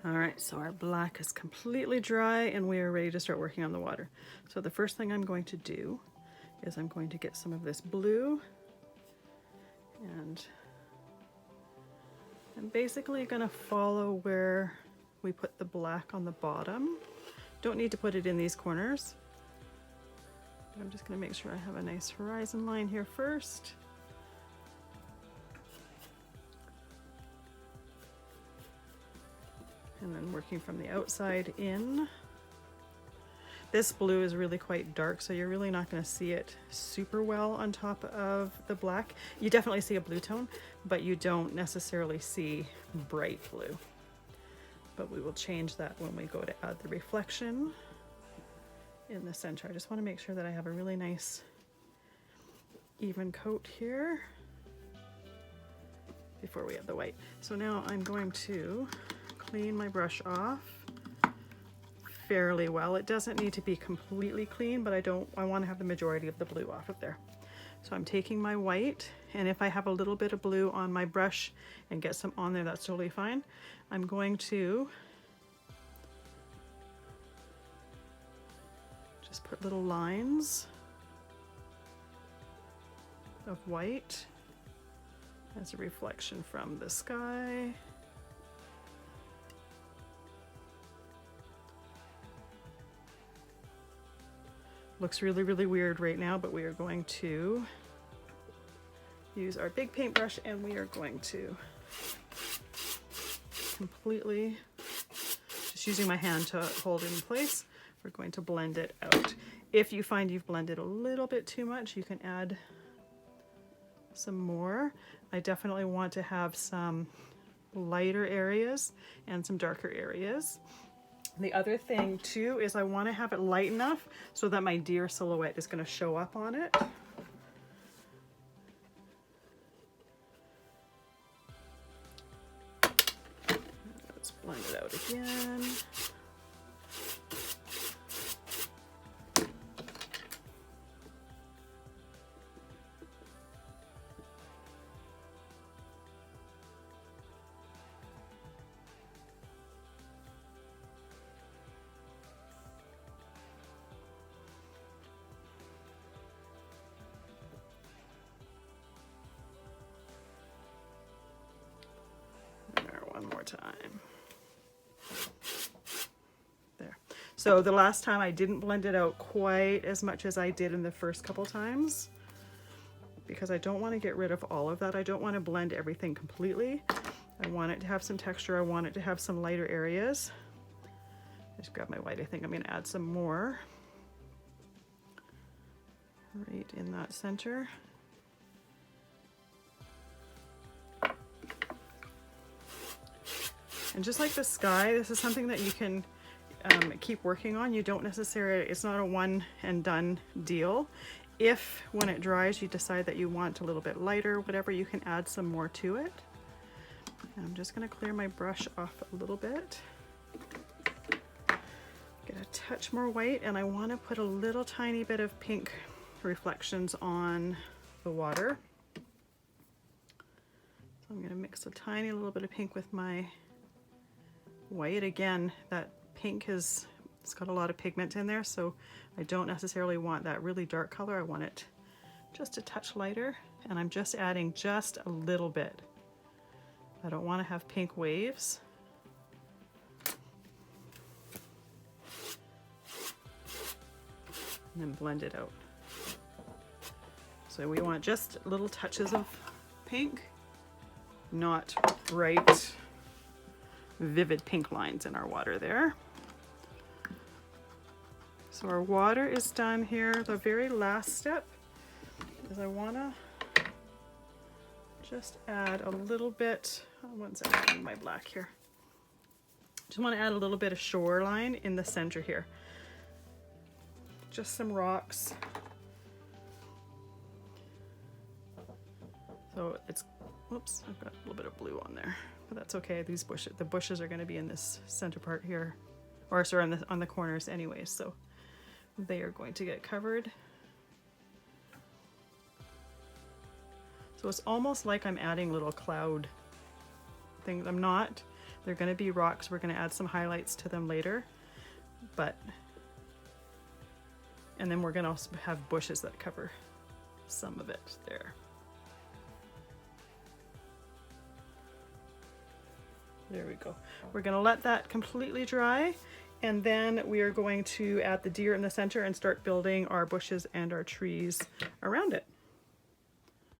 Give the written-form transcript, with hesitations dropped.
All right, so our black is completely dry and we are ready to start working on the water. So the first thing I'm going to do is I'm going to get some of this blue and I'm basically going to follow where we put the black on the bottom. Don't need to put it in these corners. I'm just going to make sure I have a nice horizon line here first. And then working from the outside in. This blue is really quite dark, so you're really not going to see it super well on top of the black. You definitely see a blue tone, but you don't necessarily see bright blue. But we will change that when we go to add the reflection in the center. I just want to make sure that I have a really nice even coat here before we add the white. So now I'm going to clean my brush off fairly well. It doesn't need to be completely clean, but I want to have the majority of the blue off of there. So I'm taking my white, and if I have a little bit of blue on my brush and get some on there, that's totally fine. I'm going to just put little lines of white as a reflection from the sky. Looks really, really weird right now, but we are going to use our big paintbrush and we are going to completely, just using my hand to hold it in place, we're going to blend it out. If you find you've blended a little bit too much, you can add some more. I definitely want to have some lighter areas and some darker areas. The other thing too is I want to have it light enough so that my deer silhouette is going to show up on it. Let's blend it out again. One more time. There. So the last time I didn't blend it out quite as much as I did in the first couple times because I don't want to get rid of all of that. I don't want to blend everything completely. I want it to have some texture. I want it to have some lighter areas. Just grab my white. I think I'm going to add some more right in that center. And just like the sky, this is something that you can keep working on. You don't necessarily, it's not a one and done deal. If when it dries you decide that you want a little bit lighter, whatever, you can add some more to it. And I'm just going to clear my brush off a little bit. Get a touch more white, and I want to put a little tiny bit of pink reflections on the water. So I'm going to mix a tiny little bit of pink with my white. Again, that pink it's got a lot of pigment in there, so I don't necessarily want that really dark color. I want it just a touch lighter, and I'm just adding just a little bit. I don't want to have pink waves. And then blend it out. So we want just little touches of pink, not bright vivid pink lines in our water there. So our water is done here. The very last step is I want to just add a little bit, once I'm adding my black here, just want to add a little bit of shoreline in the center here. Just some rocks. So it's, whoops, I've got a little bit of blue on there. But that's okay. These bushes, the bushes are going to be in this center part here, or sorry, on the corners anyways, so they are going to get covered. So it's almost like I'm adding little cloud things. I'm not. They're going to be rocks. We're going to add some highlights to them later, and then we're going to also have bushes that cover some of it there. There we go. We're going to let that completely dry, and then we are going to add the deer in the center and start building our bushes and our trees around it.